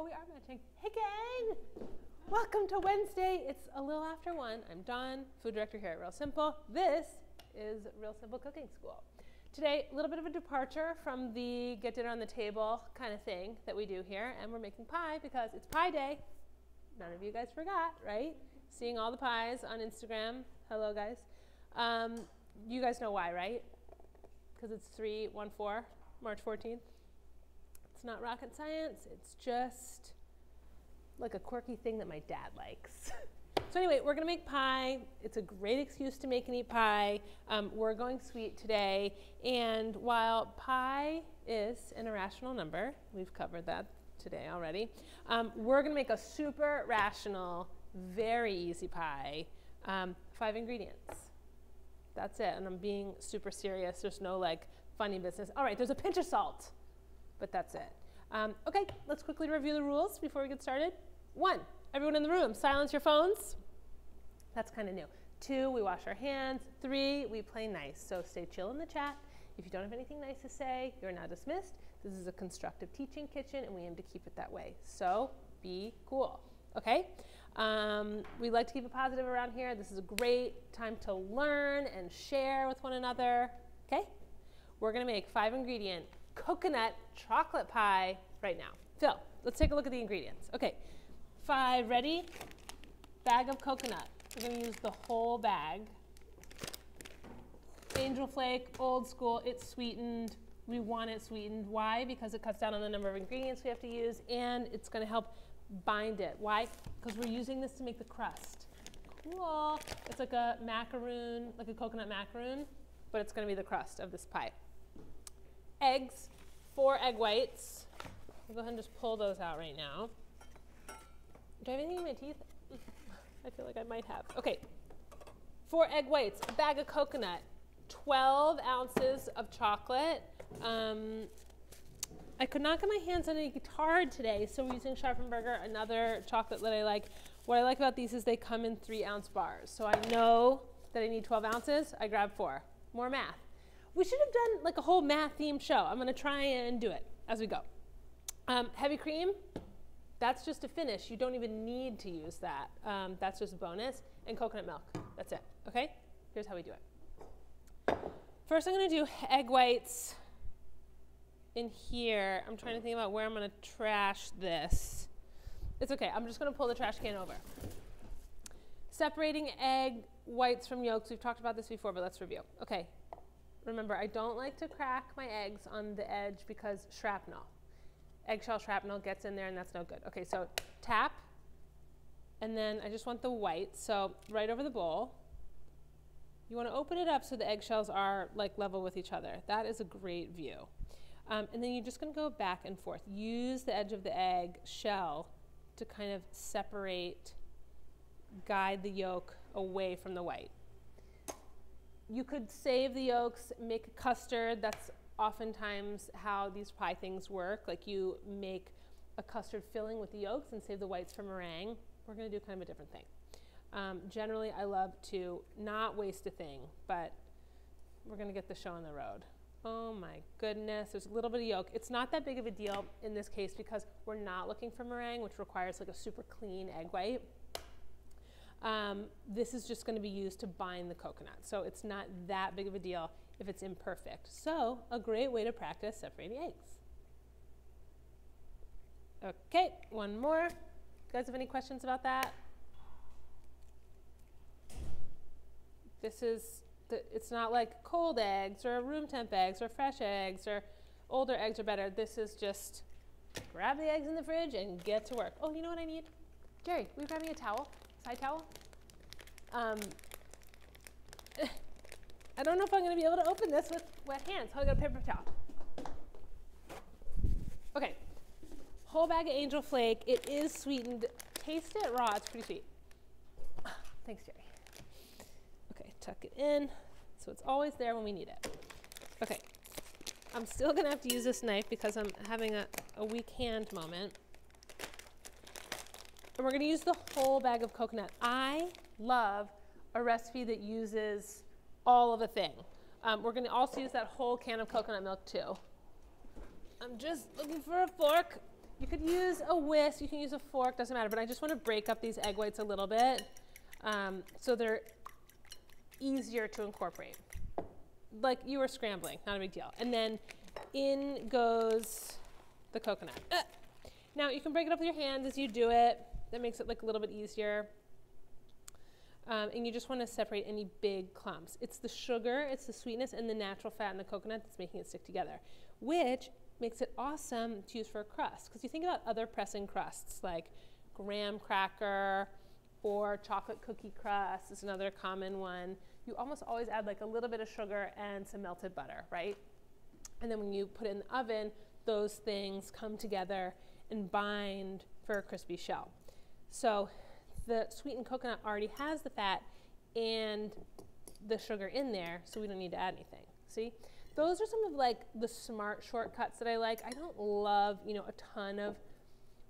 Oh, we are matching. Hey, gang! Welcome to Wednesday. It's a little after 1. I'm Dawn, food director here at Real Simple. This is Real Simple Cooking School. Today, a little bit of a departure from the get dinner on the table kind of thing that we do here, and we're making pie because it's Pie Day. None of you guys forgot, right? Seeing all the pies on Instagram. Hello, guys. You guys know why, right? Because it's 3/14, March 14th. It's not rocket science. It's just like a quirky thing that my dad likes. So anyway, we're going to make pie. It's a great excuse to make and eat pie. We're going sweet today. And while pi is an irrational number, we've covered that today already, we're going to make a super rational, very easy pie. 5 ingredients. That's it. And I'm being super serious. There's no like funny business. All right, there's a pinch of salt, but that's it. Okay, let's quickly review the rules before we get started. 1, everyone in the room, silence your phones. That's kind of new. 2, we wash our hands. 3, we play nice. So stay chill in the chat. If you don't have anything nice to say, you're now dismissed. This is a constructive teaching kitchen, and we aim to keep it that way. So be cool, okay? We like to keep it positive around here. This is a great time to learn and share with one another, okay? We're going to make 5 ingredient coconut chocolate pie right now. Phil, let's take a look at the ingredients. Okay, 5, ready? Bag of coconut. We're going to use the whole bag. Angel flake, old school, it's sweetened. We want it sweetened. Why? Because it cuts down on the number of ingredients we have to use, and it's going to help bind it. Why? Because we're using this to make the crust. Cool. It's like a macaroon, like a coconut macaroon, but it's going to be the crust of this pie. Eggs, 4 egg whites. I'll go ahead and just pull those out right now. Do I have anything in my teeth? I feel like I might have. Okay, 4 egg whites, a bag of coconut, 12 ounces of chocolate. I could not get my hands on any tard today, so we're using Scharfenberger, another chocolate that I like. What I like about these is they come in 3-ounce bars. So I know that I need 12 ounces. I grab 4. More math. We should have done like a whole math themed show. I'm going to try and do it as we go. Heavy cream, that's just a finish. You don't even need to use that. That's just a bonus. And coconut milk. That's it. Okay? Here's how we do it. First, I'm going to do egg whites in here. I'm trying to think about where I'm going to trash this. It's okay. I'm just going to pull the trash can over. Separating egg whites from yolks. We've talked about this before, but let's review. Okay. Remember, I don't like to crack my eggs on the edge because shrapnel. Eggshell shrapnel gets in there, and that's no good. Okay, so tap, and then I just want the white. So right over the bowl. You want to open it up so the eggshells are like level with each other. That is a great view. And then you're just going to go back and forth. Use the edge of the egg shell to kind of separate, guide the yolk away from the white. You could save the yolks, make a custard. That's oftentimes how these pie things work. Like you make a custard filling with the yolks and save the whites for meringue. We're going to do kind of a different thing. Generally, I love to not waste a thing, but we're going to get the show on the road. Oh my goodness, there's a little bit of yolk. It's not that big of a deal in this case because we're not looking for meringue, which requires like a super clean egg white. This is just going to be used to bind the coconut. So it's not that big of a deal if it's imperfect. So a great way to practice separating eggs. Okay, one more. You guys have any questions about that? This is, it's not like cold eggs or room temp eggs or fresh eggs or older eggs are better. This is just grab the eggs in the fridge and get to work. Oh, you know what I need? Jerry, will you grab me a towel? Side towel? I don't know if I'm going to be able to open this with wet hands. I'll get a paper towel. Okay. Whole bag of angel flake. It is sweetened. Taste it raw. It's pretty sweet. Thanks, Jerry. Okay, tuck it in so it's always there when we need it. Okay. I'm still going to have to use this knife because I'm having a weak hand moment. And we're going to use the whole bag of coconut. I love a recipe that uses all of a thing. We're going to also use that whole can of coconut milk too. I'm just looking for a fork. You could use a whisk, you can use a fork, doesn't matter, but I just want to break up these egg whites a little bit so they're easier to incorporate. Like you were scrambling, not a big deal. And then in goes the coconut. Now you can break it up with your hands as you do it. That makes it like a little bit easier. And you just want to separate any big clumps. It's the sugar, it's the sweetness, and the natural fat in the coconut that's making it stick together, which makes it awesome to use for a crust. Because you think about other pressing crusts like graham cracker or chocolate cookie crust is another common one. You almost always add like a little bit of sugar and some melted butter, right? And then when you put it in the oven, those things come together and bind for a crispy shell. So the sweetened coconut already has the fat and the sugar in there, so we don't need to add anything. See? Those are some of like the smart shortcuts that I like. I don't love, you know, a ton of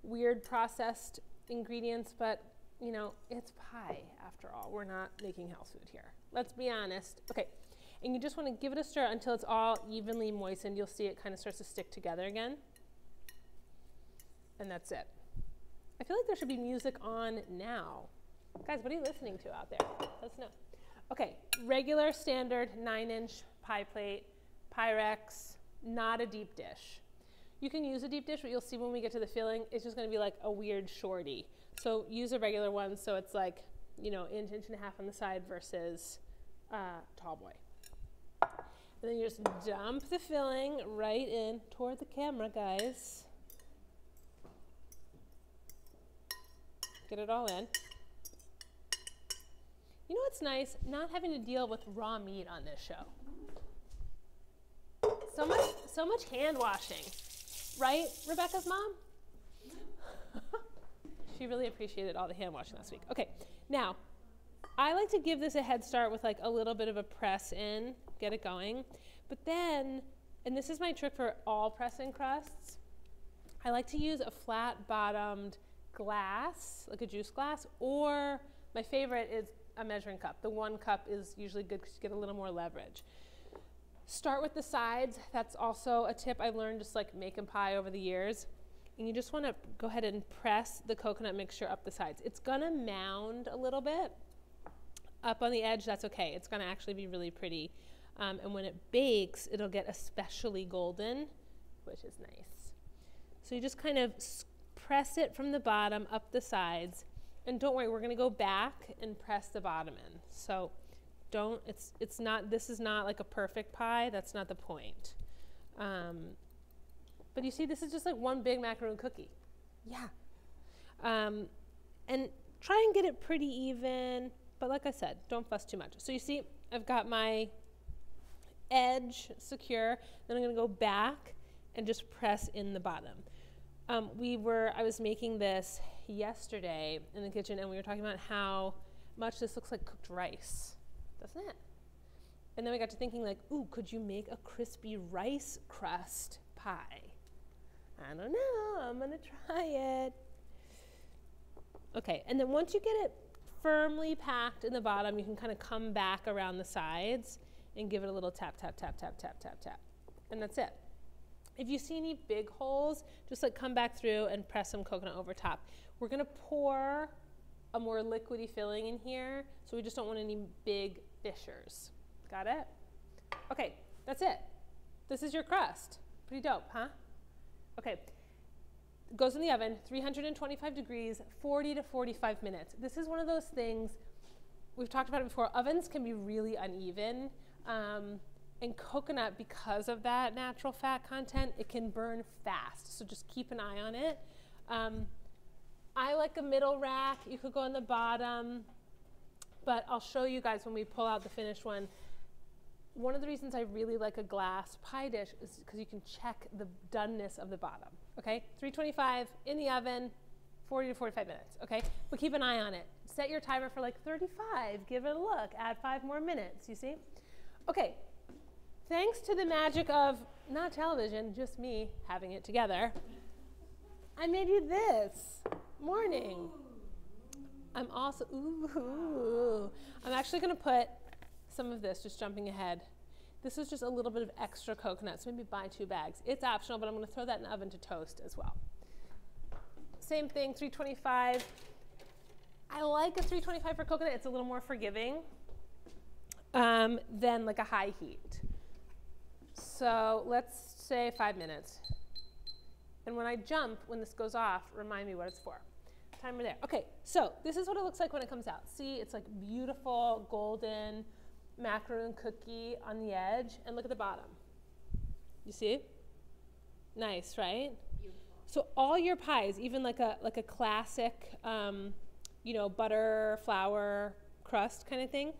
weird processed ingredients, but you know, it's pie after all. We're not making health food here. Let's be honest. Okay, and you just want to give it a stir until it's all evenly moistened. You'll see it kind of starts to stick together again. And that's it. I feel like there should be music on now. Guys, what are you listening to out there? Let us know. Okay, regular standard 9-inch pie plate, Pyrex, not a deep dish. You can use a deep dish, but you'll see when we get to the filling, it's just going to be like a weird shorty. So use a regular one so it's like, you know, inch and a half on the side versus tall boy. And then you just dump the filling right in toward the camera, guys. Get it all in. You know what's nice? Not having to deal with raw meat on this show. So much hand washing. Right, Rebecca's mom? She really appreciated all the hand washing last week. Okay, now, I like to give this a head start with like a little bit of a press in, get it going. But then, and this is my trick for all pressing crusts, I like to use a flat bottomed glass, like a juice glass, or my favorite is a measuring cup. The 1 cup is usually good because you get a little more leverage. Start with the sides. That's also a tip I've learned just like making pie over the years. And you just want to go ahead and press the coconut mixture up the sides. It's going to mound a little bit up on the edge. That's okay. It's going to actually be really pretty. And when it bakes, it'll get especially golden, which is nice. So you just kind of press it from the bottom up the sides. And don't worry, we're going to go back and press the bottom in. So it's not, this is not like a perfect pie. That's not the point. But you see, this is just like one big macaroon cookie. Yeah. And try and get it pretty even. But like I said, don't fuss too much. So you see, I've got my edge secure. Then I'm going to go back and just press in the bottom. I was making this yesterday in the kitchen, and we were talking about how much this looks like cooked rice, doesn't it? And then we got to thinking like, ooh, could you make a crispy rice crust pie? I don't know, I'm gonna try it. Okay, and then once you get it firmly packed in the bottom, you can kind of come back around the sides and give it a little tap, tap, tap, tap, tap, tap, tap. And that's it. If you see any big holes, just like come back through and press some coconut over top. We're gonna pour a more liquidy filling in here, so we just don't want any big fissures. Got it? Okay, that's it. This is your crust. Pretty dope, huh? Okay, it goes in the oven, 325 degrees, 40 to 45 minutes. This is one of those things, we've talked about it before, ovens can be really uneven. And coconut, because of that natural fat content, it can burn fast. So just keep an eye on it. I like a middle rack. You could go on the bottom. But I'll show you guys when we pull out the finished one. One of the reasons I really like a glass pie dish is because you can check the doneness of the bottom. Okay, 325 in the oven, 40 to 45 minutes. Okay, but keep an eye on it. Set your timer for like 35. Give it a look. Add 5 more minutes. You see? Okay. Thanks to the magic of not television, just me having it together, I made you this morning. I'm also, I'm actually going to put some of this, just jumping ahead. This is just a little bit of extra coconut, so maybe buy 2 bags. It's optional, but I'm going to throw that in the oven to toast as well. Same thing, 325. I like a 325 for coconut. It's a little more forgiving than like a high heat. So let's say 5 minutes. And when I jump, when this goes off, remind me what it's for. Timer there. Okay, so this is what it looks like when it comes out. See, it's like beautiful golden macaroon cookie on the edge. And look at the bottom. You see? Nice, right? Beautiful. So all your pies, even like a classic, you know, butter, flour, crust kind of thing.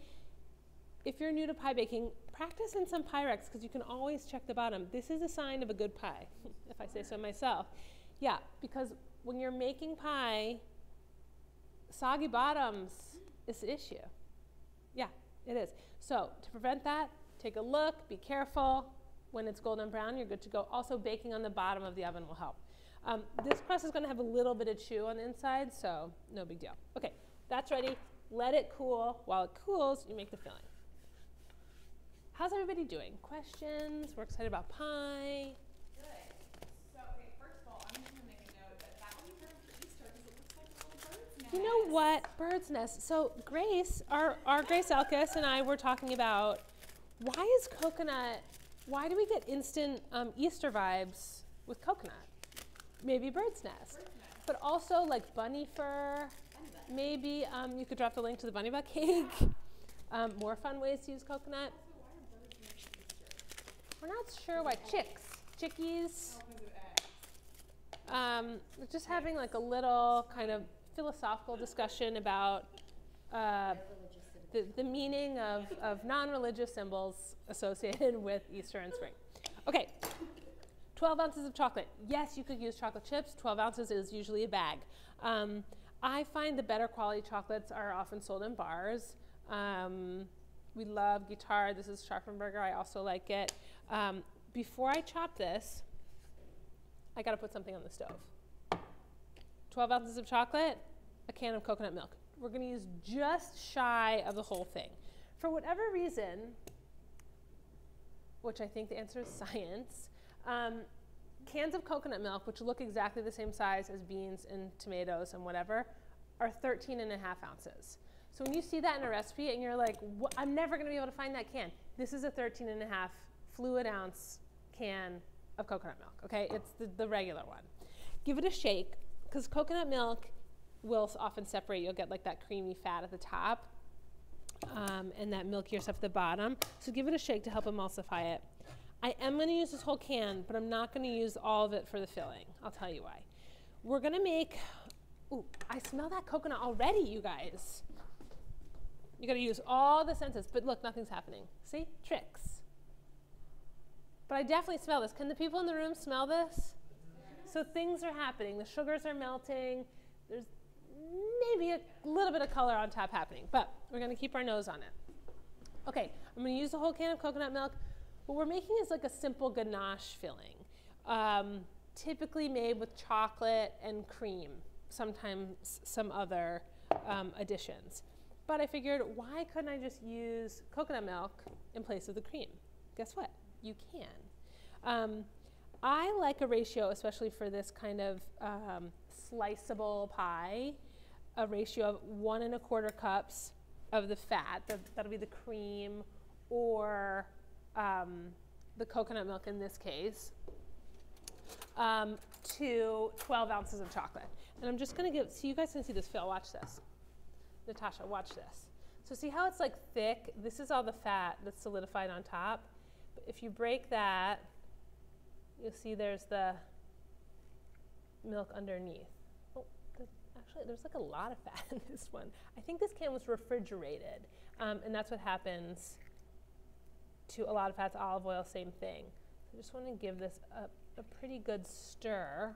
If you're new to pie baking, practice in some Pyrex because you can always check the bottom. This is a sign of a good pie, if I say so myself. Yeah, because when you're making pie, soggy bottoms is the issue. Yeah, it is. So to prevent that, take a look, be careful. When it's golden brown, you're good to go. Also, baking on the bottom of the oven will help. This crust is going to have a little bit of chew on the inside, so no big deal. Okay, that's ready. Let it cool. While it cools, you make the filling. How's everybody doing? Questions? We're excited about pie. Good. So, okay, first of all, I'm just going to make a note that will be perfect for Easter because it looks like a little bird's nest. You know what? Bird's nest. So Grace, our Grace Elkis and I were talking about why do we get instant Easter vibes with coconut? Maybe bird's nest. But also like bunny fur. Maybe you could drop the link to the bunny butt cake. More fun ways to use coconut. We're not sure why. Chickies. Just having like a little kind of philosophical discussion about the meaning of non-religious symbols associated with Easter and spring. Okay, 12 ounces of chocolate. Yes, you could use chocolate chips. 12 ounces is usually a bag. I find the better quality chocolates are often sold in bars. We love Guitar. This is Scharfenberger. I also like it. Before I chop this, I got to put something on the stove. 12 ounces of chocolate, a can of coconut milk. We're going to use just shy of the whole thing. For whatever reason, which I think the answer is science, cans of coconut milk, which look exactly the same size as beans and tomatoes and whatever, are 13 and a half ounces. So when you see that in a recipe and you're like, I'm never going to be able to find that can, this is a 13 and a half fluid ounce can of coconut milk, okay? It's the regular one. Give it a shake, because coconut milk will often separate. You'll get like that creamy fat at the top and that milkier stuff at the bottom. So give it a shake to help emulsify it. I am going to use this whole can, but I'm not going to use all of it for the filling. I'll tell you why. We're going to make, ooh, I smell that coconut already, you guys. You got to use all the senses, but look, nothing's happening. See? Tricks. But I definitely smell this. Can the people in the room smell this? So things are happening. The sugars are melting. There's maybe a little bit of color on top happening, but we're going to keep our nose on it. Okay, I'm going to use the whole can of coconut milk. What we're making is like a simple ganache filling, typically made with chocolate and cream, sometimes some other additions. But I figured, why couldn't I just use coconut milk in place of the cream? Guess what? You can. I like a ratio, especially for this kind of sliceable pie, a ratio of 1 1/4 cups of the fat, that'll be the cream, or the coconut milk in this case, to 12 ounces of chocolate. And I'm just going to give, so you guys can see this, Phil, watch this. Natasha, watch this. So see how it's like thick? This is all the fat that's solidified on top. But if you break that, you'll see there's the milk underneath. Oh, actually, there's like a lot of fat in this one. I think this can was refrigerated, and that's what happens to a lot of fats. Olive oil, same thing. So I just want to give this a pretty good stir,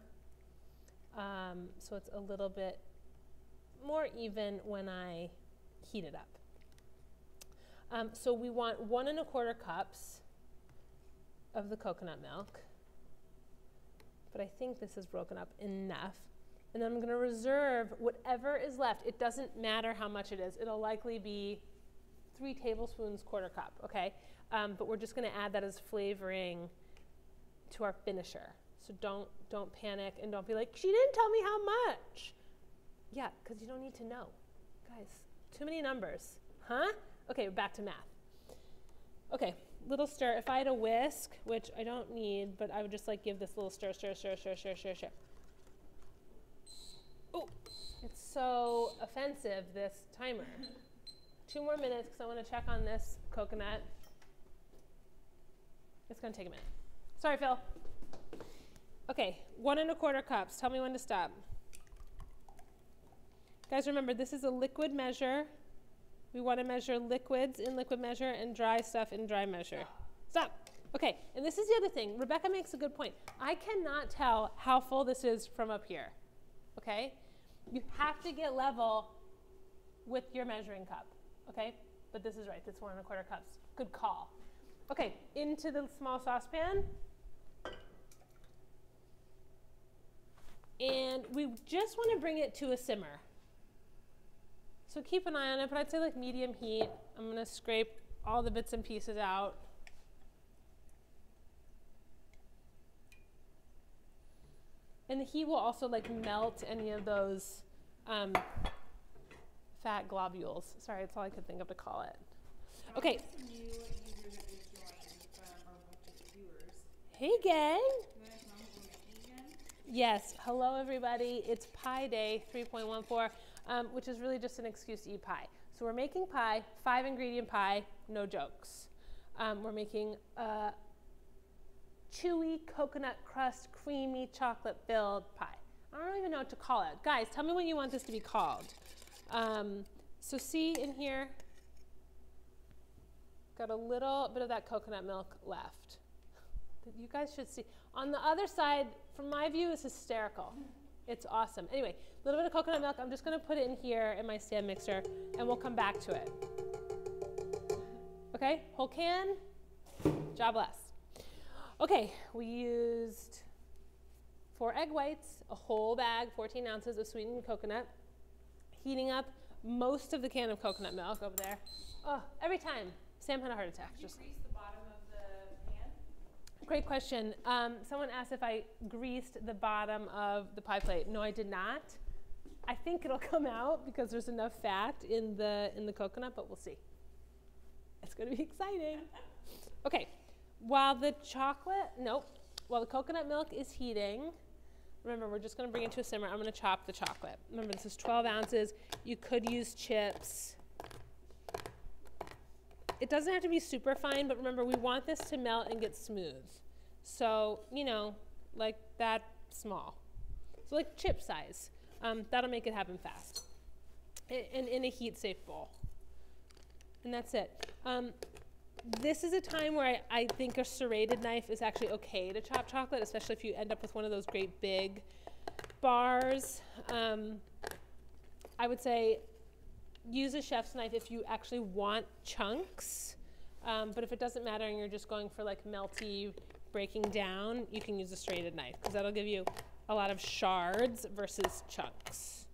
so it's a little bit more even when I heat it up. So we want 1 1/4 cups of the coconut milk, but I think this is broken up enough. And then I'm going to reserve whatever is left. It doesn't matter how much it is. It'll likely be 3 tablespoons, 1/4 cup, okay? But we're just going to add that as flavoring to our finisher. So don't panic and don't be like, she didn't tell me how much. Yeah, because you don't need to know. Guys, too many numbers. Huh? Okay, back to math. Okay, little stir. If I had a whisk, which I don't need, but I would just like give this little stir, stir, stir, stir, stir, stir, stir. Oh, it's so offensive, this timer. 2 more minutes because I want to check on this coconut. It's going to take a minute. Sorry, Phil. Okay, 1 1/4 cups. Tell me when to stop. Guys, remember, this is a liquid measure. We want to measure liquids in liquid measure and dry stuff in dry measure. Stop. Okay, and this is the other thing. Rebecca makes a good point. I cannot tell how full this is from up here, okay? You have to get level with your measuring cup, okay? But this is right, that's 1 1/4 cups. Good call. Okay, into the small saucepan. And we just want to bring it to a simmer. So keep an eye on it, but I'd say like medium heat. I'm going to scrape all the bits and pieces out. And the heat will also like melt any of those fat globules. Sorry, that's all I could think of to call it. Okay. Hey, gang. Yes, hello everybody. It's Pie Day 3.14, which is really just an excuse to eat pie. So we're making pie, 5-ingredient pie, no jokes. We're making a chewy coconut crust, creamy chocolate filled pie. I don't even know what to call it. Guys, tell me what you want this to be called. So see in here, got a little bit of that coconut milk left. You guys should see. On the other side, from my view, is hysterical. It's awesome. Anyway, a little bit of coconut milk. I'm just going to put it in here in my stand mixer, and we'll come back to it. Okay, whole can. God bless. Okay, we used 4 egg whites, a whole bag, 14 ounces of sweetened coconut, heating up most of the can of coconut milk over there. Oh, every time. Sam had a heart attack. Did you grease the bottom of the pan? Great question. Someone asked if I greased the bottom of the pie plate. No, I did not. I think it'll come out because there's enough fat in the coconut, but we'll see. It's going to be exciting. Okay, while the coconut milk is heating, remember, we're just going to bring it to a simmer. I'm going to chop the chocolate. Remember, this is 12 ounces. You could use chips. It doesn't have to be super fine, but remember, we want this to melt and get smooth. So, you know, like that small. So like chip size. That'll make it happen fast. And in a heat-safe bowl. And that's it. This is a time where I think a serrated knife is actually okay to chop chocolate, especially if you end up with one of those great big bars. I would say use a chef's knife if you actually want chunks, but if it doesn't matter and you're just going for like melty breaking down, you can use a serrated knife because that'll give you a lot of shards versus chunks.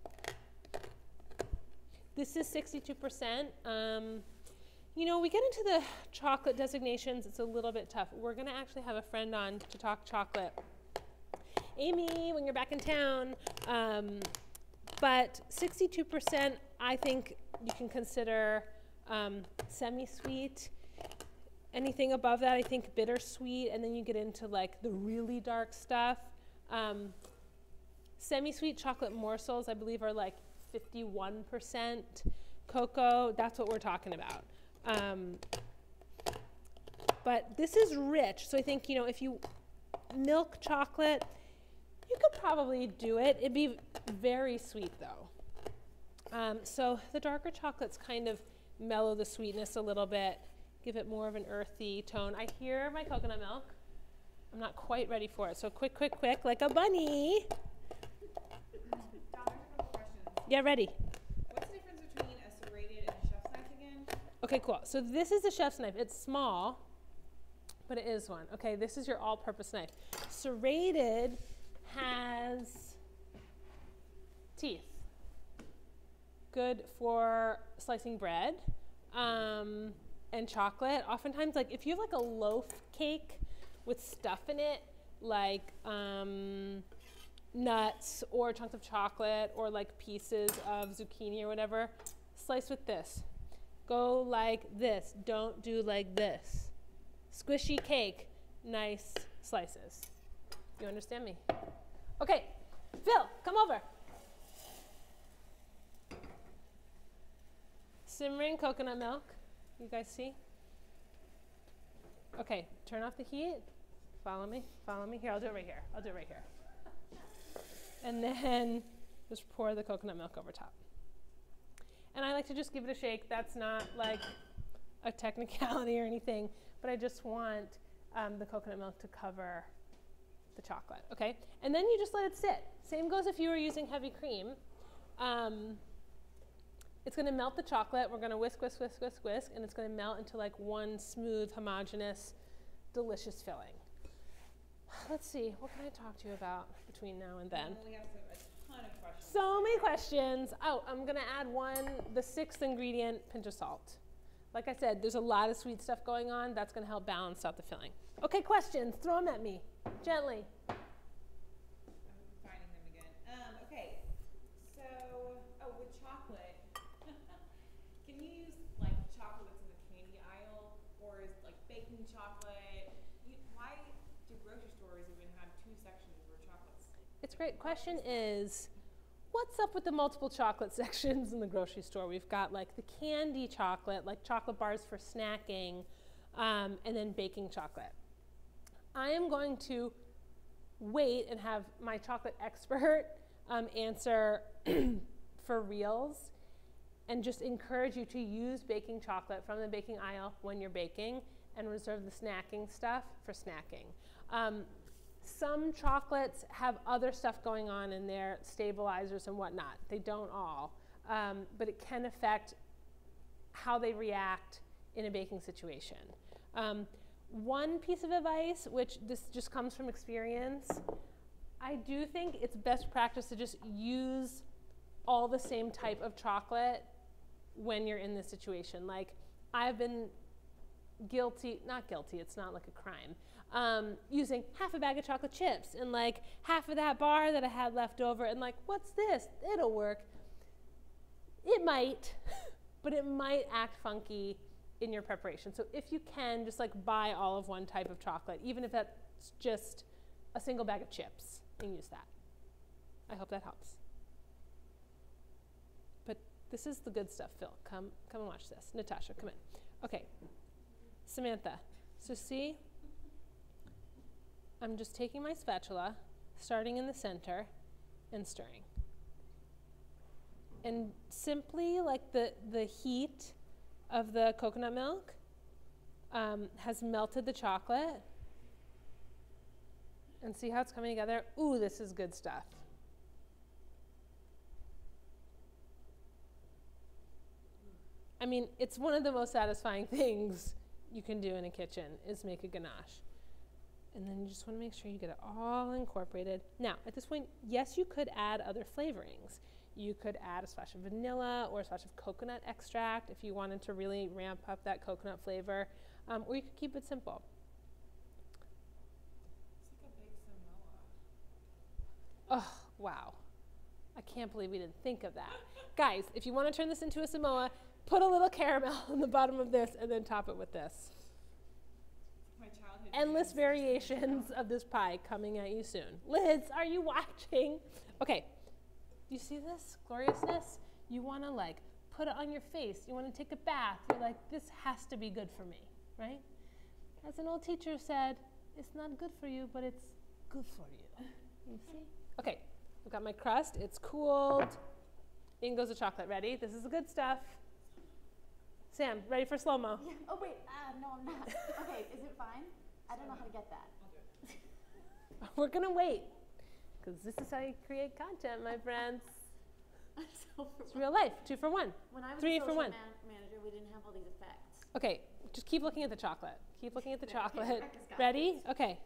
This is 62%. You know, we get into the chocolate designations, it's a little bit tough. We're gonna actually have a friend on to talk chocolate. Amy, when you're back in town. But 62%, I think you can consider semi-sweet. Anything above that, I think bittersweet, and then you get into like the really dark stuff. Semi-sweet chocolate morsels, I believe, are like 51% cocoa. That's what we're talking about. But this is rich, so I think, you know, if you milk chocolate, you could probably do it. It'd be very sweet though. So the darker chocolates kind of mellow the sweetness a little bit, give it more of an earthy tone. I hear my coconut milk. I'm not quite ready for it, so quick, quick, quick, like a bunny. Dom, I have a couple questions. Yeah, ready. What's the difference between a serrated and a chef's knife again? Okay, cool. So this is a chef's knife. It's small, but it is one. Okay, this is your all-purpose knife. Serrated has teeth. Good for slicing bread and chocolate. Oftentimes, like if you have like a loaf cake with stuff in it, like nuts or chunks of chocolate or like pieces of zucchini or whatever, slice with this. Go like this. Don't do like this. Squishy cake, nice slices. You understand me? Okay, Phil, come over. Simmering coconut milk. You guys see? Okay, turn off the heat. Follow me, follow me. Here, I'll do it right here. I'll do it right here. And then just pour the coconut milk over top. And I like to just give it a shake. That's not like a technicality or anything, but I just want the coconut milk to cover the chocolate, okay? And then you just let it sit. Same goes if you were using heavy cream. It's gonna melt the chocolate. We're gonna whisk, whisk, whisk, whisk, whisk, and it's gonna melt into like one smooth, homogeneous, delicious filling. Let's see, what can I talk to you about between now and then? We have a ton of questions. So many questions. Oh, I'm gonna add the 6th ingredient, pinch of salt. Like I said, there's a lot of sweet stuff going on. That's gonna help balance out the filling. Okay, questions, throw them at me, gently. I'm finding them again. Okay, so, with chocolate, can you use like chocolate that's in the candy aisle, or is like baking chocolate? Why do grocery stores even have 2 sections for chocolates? It's a great question is, what's up with the multiple chocolate sections in the grocery store? We've got like the candy chocolate, like chocolate bars for snacking, and then baking chocolate. I am going to wait and have my chocolate expert answer for reals, and just encourage you to use baking chocolate from the baking aisle when you're baking, and reserve the snacking stuff for snacking. Some chocolates have other stuff going on in there, stabilizers and whatnot. They don't all, but it can affect how they react in a baking situation. One piece of advice, which this just comes from experience, I do think it's best practice to just use all the same type of chocolate when you're in this situation. Like, I've been not guilty, it's not like a crime, using half a bag of chocolate chips and like half of that bar that I had left over, and like, what's this? It'll work. It might, but it might act funky in your preparation. So if you can, just like buy all of one type of chocolate, even if that's just a single bag of chips, and use that. I hope that helps. But this is the good stuff, Phil. Come and watch this. Natasha, come in. Okay, Samantha, so see, I'm just taking my spatula, starting in the center, and stirring. And simply, like the heat of the coconut milk has melted the chocolate. And see how it's coming together? Ooh, this is good stuff. I mean, it's one of the most satisfying things you can do in a kitchen is make a ganache. And then you just want to make sure you get it all incorporated. Now, at this point, yes, you could add other flavorings. You could add a splash of vanilla or a splash of coconut extract if you wanted to really ramp up that coconut flavor, or you could keep it simple. It's like a big Samoa. Oh, wow. I can't believe we didn't think of that. Guys, if you want to turn this into a Samoa, put a little caramel on the bottom of this and then top it with this. My childhood Endless variations of this pie coming at you soon. Liz, are you watching? Okay. You see this gloriousness? You want to like put it on your face. You want to take a bath. You're like, this has to be good for me, right? As an old teacher said, it's not good for you, but it's good for you. You see? Okay, I've got my crust. It's cooled. In goes the chocolate. Ready? This is the good stuff. Sam, ready for slow-mo? Yeah. Oh, wait. No, I'm not. Okay, is it fine? I don't know how to get that. I'll do it. We're going to wait, because this is how you create content, my friends. It's real life. 2 for 1. When I was 3 a for social 1. Manager, we didn't have all these effects. Okay, just keep looking at the chocolate. Keep looking at the chocolate. Rebecca's got Ready? Okay.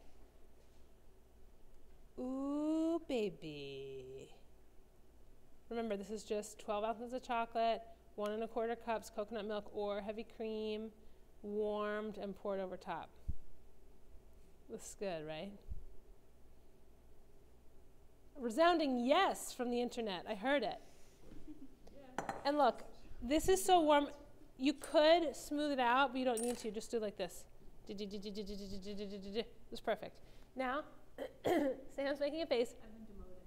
Ooh, baby. Remember, this is just 12 ounces of chocolate, 1 1/4 cups coconut milk or heavy cream, warmed and poured over top. Looks good, right? Resounding yes from the internet. I heard it. And look, this is so warm. You could smooth it out, but you don't need to. Just do like this. It's perfect. Now, Sam's making a face. I've been demoted.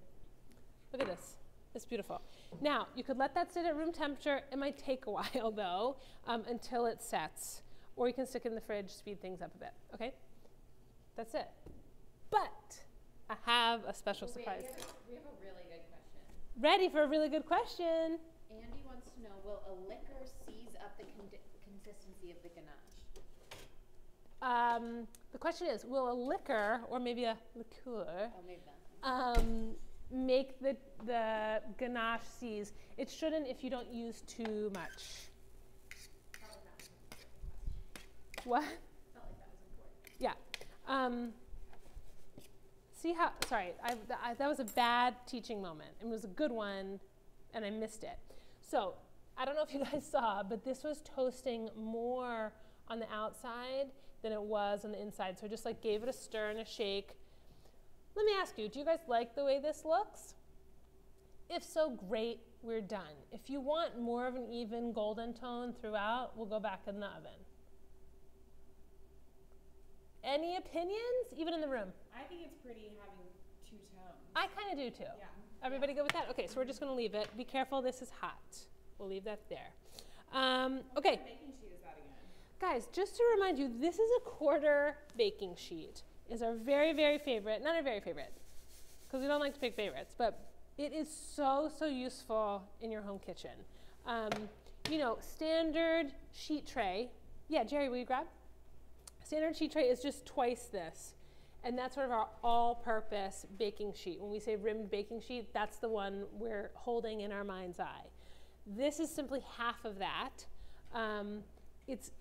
Look at this. It's beautiful. Now, you could let that sit at room temperature. It might take a while, though, until it sets. Or you can stick it in the fridge, speed things up a bit. Okay? That's it. But I have a special surprise. We have a really good question. Ready for a really good question. Andy wants to know, will a liquor seize up the consistency of the ganache? The question is, will a liquor, or maybe a liqueur, Oh, maybe that's make the ganache seize? It shouldn't if you don't use too much. Felt like that was an important question. What? Felt like that was important. Yeah. See how, sorry, that was a bad teaching moment. It was a good one, and I missed it. So, I don't know if you guys saw, but this was toasting more on the outside than it was on the inside. So I just like gave it a stir and a shake. Let me ask you, do you guys like the way this looks? If so, great, we're done. If you want more of an even golden tone throughout, we'll go back in the oven. Any opinions, even in the room? I think it's pretty having two tones. I kind of do too. Yeah. Everybody good with that? Okay, so we're just going to leave it. Be careful, this is hot. We'll leave that there. What Okay, kind of baking sheet is that again? guys, just to remind you, this is a quarter baking sheet. Is our very, very favorite, not our very favorite, because we don't like to pick favorites, but it is so, so useful in your home kitchen. You know, standard sheet tray. Yeah, Jerry, will you grab? Standard sheet tray is just twice this. And that's sort of our all-purpose baking sheet. When we say rimmed baking sheet, that's the one we're holding in our mind's eye. This is simply half of that. It's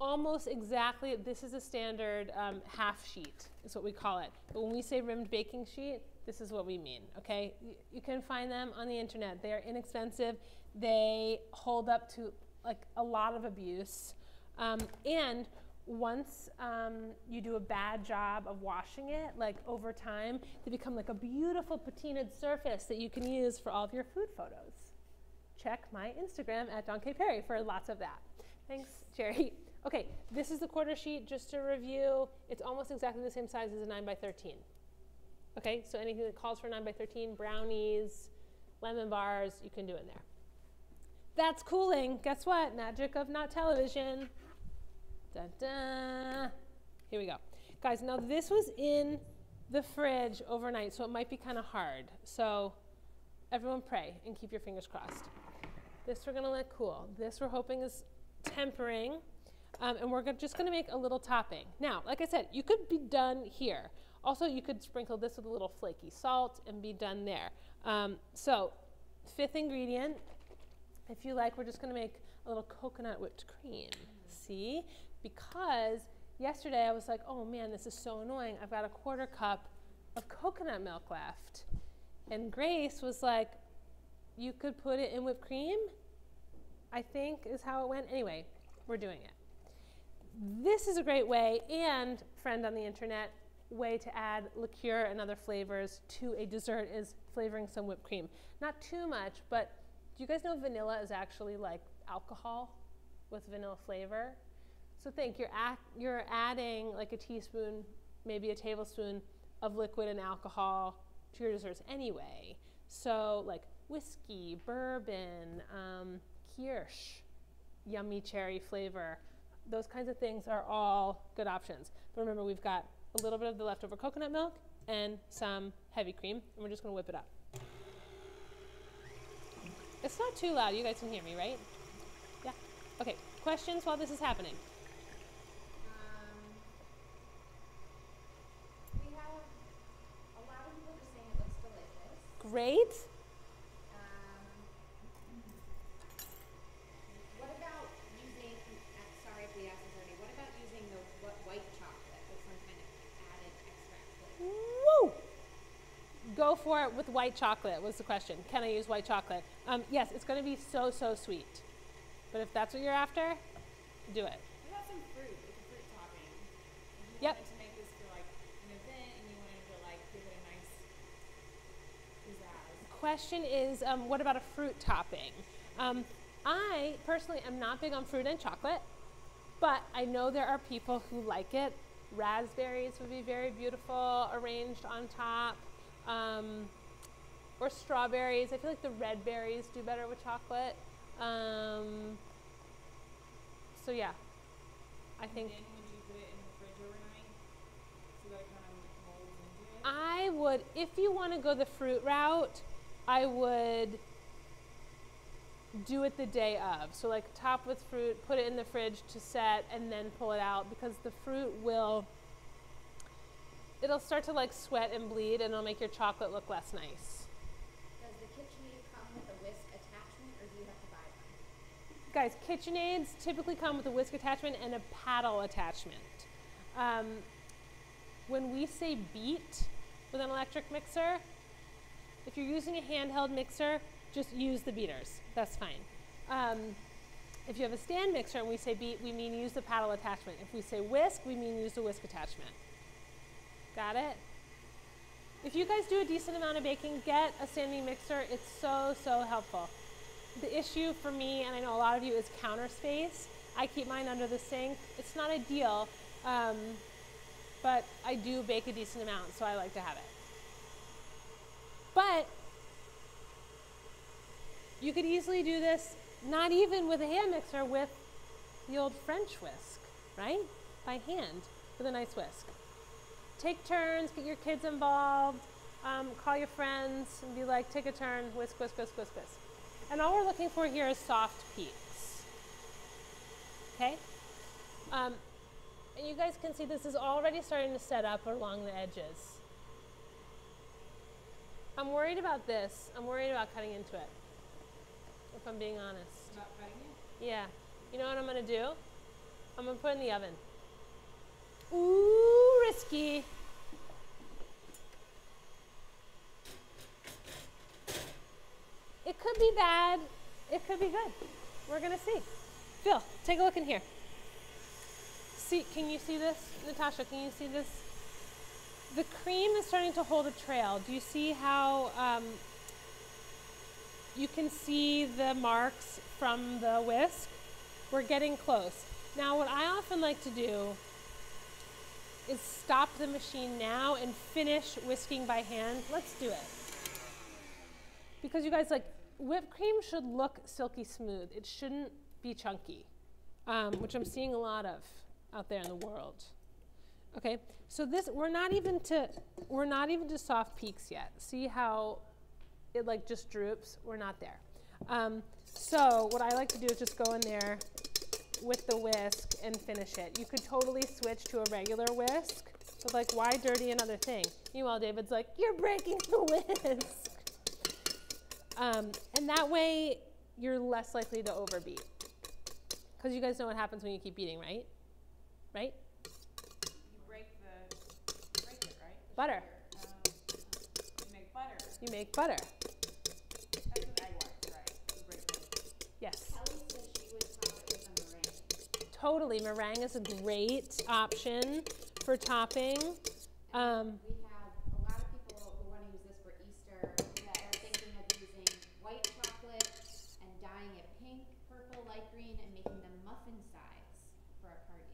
almost exactly, this is a standard half sheet, is what we call it. But when we say rimmed baking sheet, this is what we mean, okay? You can find them on the internet. They are inexpensive. They hold up to like a lot of abuse. And once you do a bad job of washing it, like over time, they become like a beautiful patinaed surface that you can use for all of your food photos. Check my Instagram at Dawn K. Perry for lots of that. Thanks, Jerry. Okay, this is the quarter sheet, just to review. It's almost exactly the same size as a 9 by 13. Okay, so anything that calls for 9 by 13, brownies, lemon bars, you can do in there. That's cooling. Guess what? Magic of not television. Dun, dun. Here we go. Guys, now this was in the fridge overnight, so it might be kind of hard. So everyone pray and keep your fingers crossed. This we're going to let cool. This we're hoping is tempering, and we're just going to make a little topping. Now, like I said, you could be done here. Also, you could sprinkle this with a little flaky salt and be done there. So, fifth ingredient, if you like, we're just going to make a little coconut whipped cream. See? Because yesterday I was like, oh man, this is so annoying. I've got a quarter cup of coconut milk left. And Grace was like, you could put it in whipped cream, I think is how it went. Anyway, we're doing it. This is a great way, and friend on the internet, way to add liqueur and other flavors to a dessert is flavoring some whipped cream. Not too much, but do you guys know vanilla is actually like alcohol with vanilla flavor? So think, you're adding like a teaspoon, maybe a tablespoon of liquid and alcohol to your desserts anyway. So like whiskey, bourbon, kirsch, yummy cherry flavor. Those kinds of things are all good options. But remember, we've got a little bit of the leftover coconut milk and some heavy cream, and we're just going to whip it up. It's not too loud. You guys can hear me, right? Yeah? Okay. Questions while this is happening? We have a lot of people just saying it looks delicious. Great. What about using, sorry if we asked this already, what about using the white chocolate with some kind of added extract flavor? Woo! Go for it with white chocolate was the question. Can I use white chocolate? Yes, it's going to be so, so sweet. But if that's what you're after, do it. What about some fruit, like a fruit topping? If you Yep. wanted to make this for like an event and you wanted to like give it a nice question is, what about a fruit topping? I personally am not big on fruit and chocolate, but I know there are people who like it. Raspberries would be very beautiful arranged on top, or strawberries. I feel like the red berries do better with chocolate. So yeah, I think. And then would you put it in the fridge overnight so that it kind of molds into it? I would, if you want to go the fruit route, I would do it the day of. So like top with fruit, put it in the fridge to set, and then pull it out, because the fruit it'll start to like sweat and bleed, and it'll make your chocolate look less nice. Does the KitchenAid come with a whisk attachment, or do you have to buy one? Guys, KitchenAids typically come with a whisk attachment and a paddle attachment. When we say beat with an electric mixer, if you're using a handheld mixer, just use the beaters. That's fine. If you have a stand mixer and we say beat, we mean use the paddle attachment. If we say whisk, we mean use the whisk attachment. Got it? If you guys do a decent amount of baking, get a standing mixer. It's so, so helpful. The issue for me, and I know a lot of you, is counter space. I keep mine under the sink. It's not ideal, but I do bake a decent amount, so I like to have it. But you could easily do this, not even with a hand mixer, with the old French whisk, right? By hand, with a nice whisk. Take turns, get your kids involved, call your friends and be like, take a turn, whisk, whisk, whisk, whisk, whisk. And all we're looking for here is soft peaks, okay? And you guys can see this is already starting to set up along the edges. I'm worried about this. I'm worried about cutting into it, if I'm being honest. About cutting it? Yeah. You know what I'm going to do? I'm going to put it in the oven. Ooh, risky. It could be bad. It could be good. We're going to see. Phil, take a look in here. See, can you see this? Natasha, can you see this? The cream is starting to hold a trail. Do you see how you can see the marks from the whisk? We're getting close. Now, what I often like to do is stop the machine now and finish whisking by hand. Let's do it. Because you guys, like, whipped cream should look silky smooth. It shouldn't be chunky, which I'm seeing a lot of out there in the world. Okay, so this, we're not even to soft peaks yet. See how it like just droops? We're not there. So what I like to do is just go in there with the whisk and finish it. You could totally switch to a regular whisk, but like, why dirty another thing? Meanwhile, David's like, you're breaking the whisk. And that way, you're less likely to overbeat. Because you guys know what happens when you keep beating, right? Right? You break it, right? Butter. You make butter. You make butter. That's with egg whites, right? You break it. Yes. Kelly said she would top it with a meringue. Totally. Meringue is a great option for topping. We have a lot of people who want to use this for Easter that are thinking of using white chocolate and dyeing it pink, purple, light green, and making them muffin size for a party.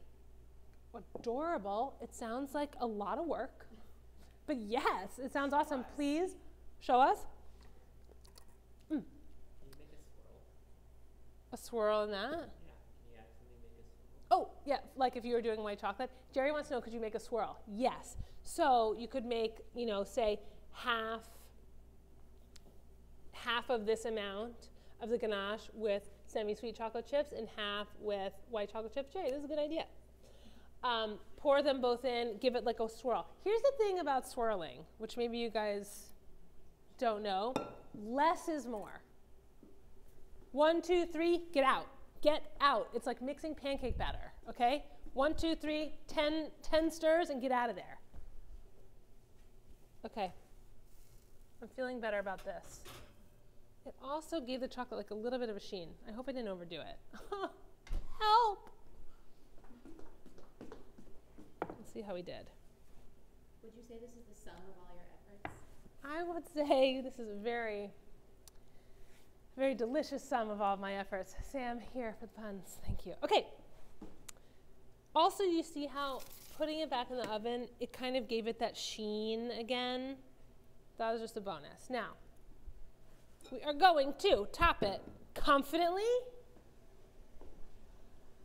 Adorable. It sounds like a lot of work. But yes, it sounds awesome. Please show us. Can you make a swirl? A swirl in that? Yeah. Can you actually make a swirl? Oh, yeah, like if you were doing white chocolate. Jerry wants to know, could you make a swirl? Yes. So you could make, you know, say half of this amount of the ganache with semi-sweet chocolate chips and half with white chocolate chips. Jerry, this is a good idea. Pour them both in, give it like a swirl. Here's the thing about swirling, which maybe you guys don't know. Less is more. 1, 2, 3, get out. Get out. It's like mixing pancake batter, okay? 1, 2, 3, 10 stirs and get out of there. Okay. I'm feeling better about this. It also gave the chocolate like a little bit of a sheen. I hope I didn't overdo it. Help! Let's see how we did. Would you say this is the sum of all your efforts? I would say this is very, very delicious sum of all of my efforts. Sam, here for the puns. Thank you. Okay. Also, you see how putting it back in the oven, it kind of gave it that sheen again. That was just a bonus. Now, we are going to top it confidently,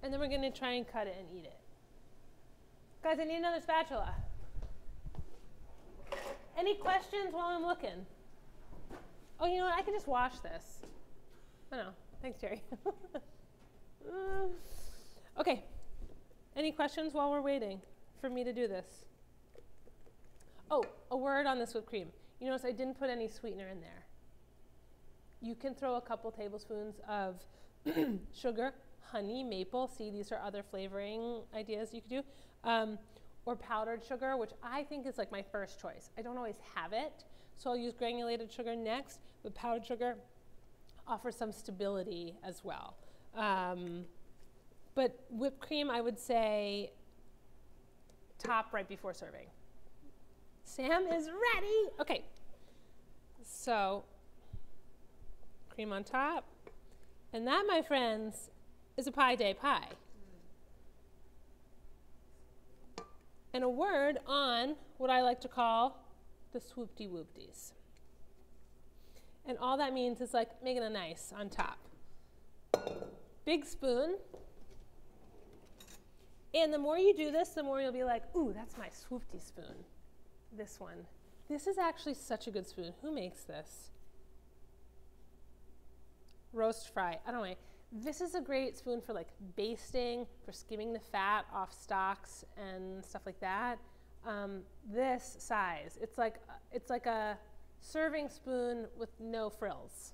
and then we're going to try and cut it and eat it. Guys, I need another spatula. Any questions while I'm looking? Oh, you know what? I can just wash this. I know. Thanks, Jerry. Okay. Any questions while we're waiting for me to do this? Oh, a word on this whipped cream. You notice I didn't put any sweetener in there. You can throw a couple tablespoons of sugar, honey, maple. See, these are other flavoring ideas you could do. Or powdered sugar, which I think is like my first choice. I don't always have it, so I'll use granulated sugar next, but powdered sugar offers some stability as well. But whipped cream, I would say top right before serving. Sam is ready. Okay, so cream on top. And that, my friends, is a pie day pie. And a word on what I like to call the swoopty-whoopties. And all that means is like making a nice on top. Big spoon. And the more you do this, the more you'll be like, ooh, that's my swoopty spoon. This one. This is actually such a good spoon. Who makes this? Roast fry. I don't know. This is a great spoon for like basting, for skimming the fat off stocks and stuff like that. This size, it's like a serving spoon with no frills.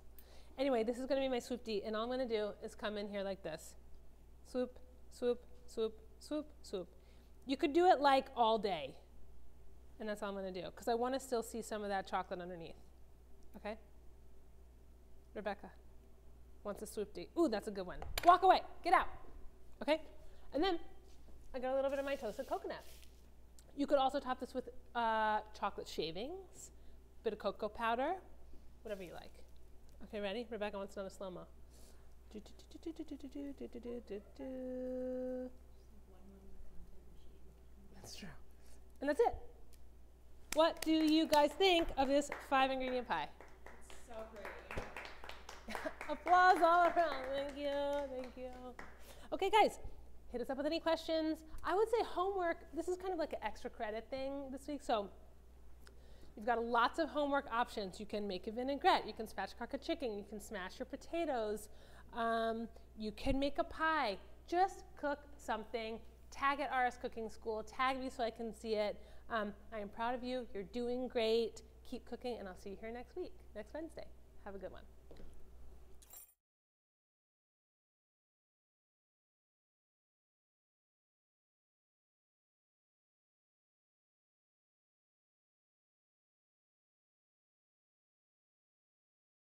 Anyway, this is going to be my swoopty, and all I'm going to do is come in here like this. Swoop, swoop, swoop, swoop, swoop. You could do it like all day, and that's all I'm going to do, because I want to still see some of that chocolate underneath. Okay? Rebecca wants a swoopty. Ooh, that's a good one. Walk away. Get out. Okay? And then I got a little bit of my toasted coconut. You could also top this with chocolate shavings, bit of cocoa powder, whatever you like. Okay, ready? Rebecca wants another slow-mo. That's true. And that's it. What do you guys think of this 5-ingredient pie? It's so pretty. Applause all around. Thank you. Thank you. Okay, guys, hit us up with any questions. I would say homework, this is kind of like an extra credit thing this week. So you've got lots of homework options. You can make a vinaigrette. You can spatchcock a chicken. You can smash your potatoes. You can make a pie. Just cook something. Tag at RS Cooking School. Tag me so I can see it. I am proud of you. You're doing great. Keep cooking, and I'll see you here next week, next Wednesday. Have a good one.